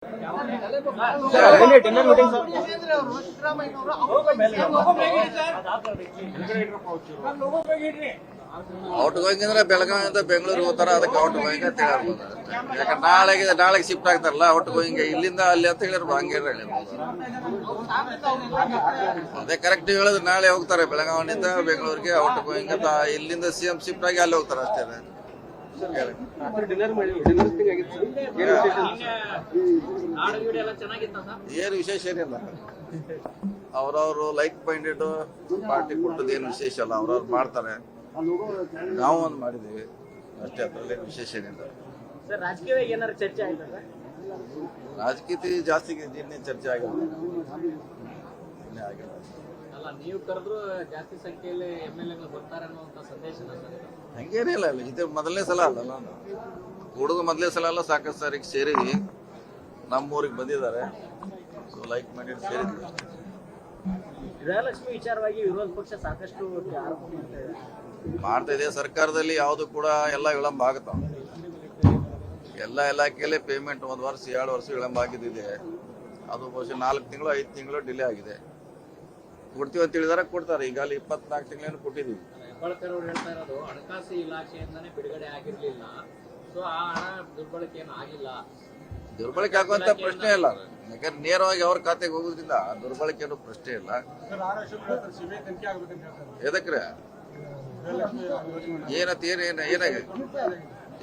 Out going ಅಂದ್ರೆ ಬೆಳಗಾವಿಯಿಂದ ಬೆಂಗಳೂರಿಗೆ ಹೋಗ್ತಾರ, ಅದಕ್ಕೆ ಔಟ್ ಗೋಯಿಂಗ್ ಅಂತ ಹೇಳ್ಬೋದು. ಯಾಕಂದ್ರೆ ನಾಳೆಗೆ ಶಿಫ್ಟ್ ಆಗ್ತಾರಲ್ಲ ಔಟ್ ಗೋಯಿಂಗ್, ಇಲ್ಲಿಂದ ಅಲ್ಲಿ ಅಂತ ಹೇಳಿರ್ಬೋದು, ಹಂಗೆ ಹೇಳಿರ್ಬೋದು. ಅದೇ ಕರೆಕ್ಟ್ ಹೇಳಿದ್ರೆ ನಾಳೆ ಹೋಗ್ತಾರೆ ಬೆಳಗಾವಿನಿಂದ ಬೆಂಗಳೂರಿಗೆ ಔಟ್ ಗೋಯಿಂಗ್ ಅಂತ, ಇಲ್ಲಿಂದ ಸಿಎಂ ಶಿಫ್ಟ್ ಆಗಿ ಅಲ್ಲಿ ಹೋಗ್ತಾರೆ ಅಷ್ಟೇ. ಏನು ವಿಶೇಷ ಏನಿಲ್ಲ, ಅವ್ರವ್ರು ಲೈಕ್ ಮೈಂಡೆಡ್ ಪಾರ್ಟಿ ಕೊಟ್ಟದ್ದು ಏನು ವಿಶೇಷ ಅಲ್ಲ, ಅವ್ರವ್ರು ಮಾಡ್ತಾರೆ, ನಾವು ಒಂದು ಮಾಡಿದೀವಿ ಅಷ್ಟೇ, ಅದ್ರಲ್ಲಿ ವಿಶೇಷ ಏನಿಲ್ಲ. ರಾಜಕೀಯ ಜಾಸ್ತಿ ನಿನ್ನೆ ಚರ್ಚೆ ಆಗಿಲ್ಲ. ನೀವು ಕರೆದ್ರು ಜಾಸ್ತಿ ಸಂಖ್ಯೆಯಲ್ಲಿ MLA ಬರ್ತಾರೆ ಅನ್ನುವಂತ ಸಂದೇಶ ಹಂಗೇನಿಲ್ಲ. ಇದು ಮೊದಲನೇ ಸಲ ಅಲ್ಲ, ಹುಡುಗ ಮೊದಲನೇ ಸಲ ಅಲ್ಲ, ಸಾಕಷ್ಟು ಸಾರಿಗೆ ಸೇರಿದ್ವಿ, ನಮ್ಮೂರಿಗೆ ಬಂದಿದ್ದಾರೆ, ಸೊ ಲೈಕ್ ಮೈಂಡೆಡ್ ಸೇರಿದ್ವಿ. ಗೃಹಲಕ್ಷ್ಮಿ ವಿಚಾರವಾಗಿ ವಿರೋಧ ಪಕ್ಷ ಸಾಕಷ್ಟು ಮಾಡ್ತಾ ಇದೆ. ಸರ್ಕಾರದಲ್ಲಿ ಯಾವುದು ಕೂಡ ಎಲ್ಲ ವಿಳಂಬ ಆಗುತ್ತ, ಎಲ್ಲ ಇಲಾಖೆಯಲ್ಲಿ ಪೇಮೆಂಟ್ 1 ವರ್ಷ 2 ವರ್ಷ ವಿಳಂಬ ಆಗಿದ್ದಿದೆ. ಅದು ಬಹುಶಃ 4 ತಿಂಗಳು 5 ತಿಂಗಳು ಡಿಲೇ ಆಗಿದೆ. ಕೊಡ್ತೀವಿ ಅಂತ ಹೇಳಿದಾರೆ, ಕೊಡ್ತಾರೆ. ಈಗ ಅಲ್ಲಿ 24 ತಿಂಗಳೇನು ಕೊಟ್ಟಿದ್ದೀವಿ. ಹೆಬ್ಬಾಳ್ಕರ್ ಅವರು ಹೇಳ್ತಾ ಇರೋದು ಹಣಕಾಸು ಇಲಾಖೆಯಿಂದಾನೇ ಬಿಡುಗಡೆ ಆಗಿರ್ಲಿಲ್ಲ, ಸೊ ಆ ಹಣ ದುರ್ಬಳಕೆ ಏನು ಆಗಿಲ್ಲ. ದುರ್ಬಳಕೆ ಆಗುವಂತ ಪ್ರಶ್ನೆ ಇಲ್ಲ, ಯಾಕಂದ್ರೆ ನೇರವಾಗಿ ಅವ್ರ ಖಾತೆಗೆ ಹೋಗೋದ್ರಿಂದ ದುರ್ಬಳಕೆ ಅನ್ನೋ ಪ್ರಶ್ನೆ ಇಲ್ಲ. ಎದಕ್ರೆ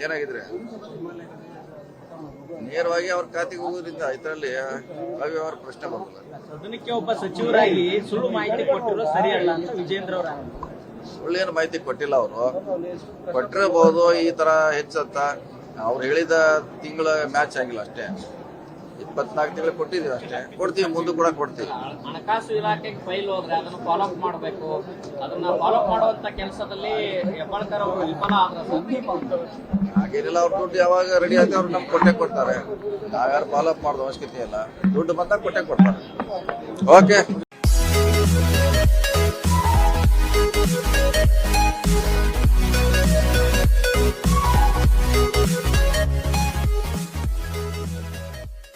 ಏನಾಗಿದ್ರೆ ನೇರವಾಗಿ ಅವ್ರ ಖಾತೆಗೆ ಹೋಗೋದ್ರಿಂದ ಇದರಲ್ಲಿ ಅವ್ಯವಹಾರ ಪ್ರಶ್ನೆ ಬರೋದಿಲ್ಲ. ಸದನಕ್ಕೆ ಒಬ್ಬ ಸಚಿವರಾಗಿ ಸುಳ್ಳು ಮಾಹಿತಿ ಕೊಟ್ಟಿರೋ ಸರಿಯಲ್ಲ ಅಂತ ವಿಜೇಂದ್ರ ಅವರ ಸುಳ್ಳೇನು ಮಾಹಿತಿ ಕೊಟ್ಟಿಲ್ಲ. ಅವರು ಕೊಟ್ಟಿರಬಹುದು ಈ ತರ ಹೆಚ್ಚಂತ, ಅವ್ರು ಹೇಳಿದ ತಿಂಗಳ ಮ್ಯಾಚ್ ಆಗಿಲ್ಲ ಅಷ್ಟೇ. 24 ತಿಂಗಳು ಕೊಟ್ಟಿದ್ದೀವಿ ಅಷ್ಟೇ, ಕೊಡ್ತೀವಿ, ಮುಂದೆ ಕೂಡ ಕೊಡ್ತೀವಿ. ಹಣಕಾಸು ಇಲಾಖೆಗೆ ಫೈಲ್ ಹೋದ್ರೆ ಅದನ್ನು ಫಾಲೋ ಅಪ್ ಮಾಡಬೇಕು, ಅದನ್ನ ಫಾಲೋ ಅಪ್ ಮಾಡುವಂತ ಕೆಲಸದಲ್ಲಿ ಹೆಬ್ಬಾಳ್ಕರ್ ಅವರು ವಿಫಲ ಆದ್ರೆ ಹಾಗೇನಿಲ್ಲ. ಅವ್ರ ದುಡ್ಡು ಯಾವಾಗ ರೆಡಿ ಆಗಿ ಅವ್ರು ನಮ್ಗೆ ಕೊಟ್ಟೆ ಕೊಡ್ತಾರೆ, ನಾವ್ಯಾರು ಫಾಲೋ ಅಪ್ ಮಾಡೋದು ಅವಶ್ಯಕತೆ ಇಲ್ಲ. ದುಡ್ಡು ಬಂದಾಗ ಕೊಟ್ಟೆ ಕೊಡ್ತಾರೆ. ಓಕೆ.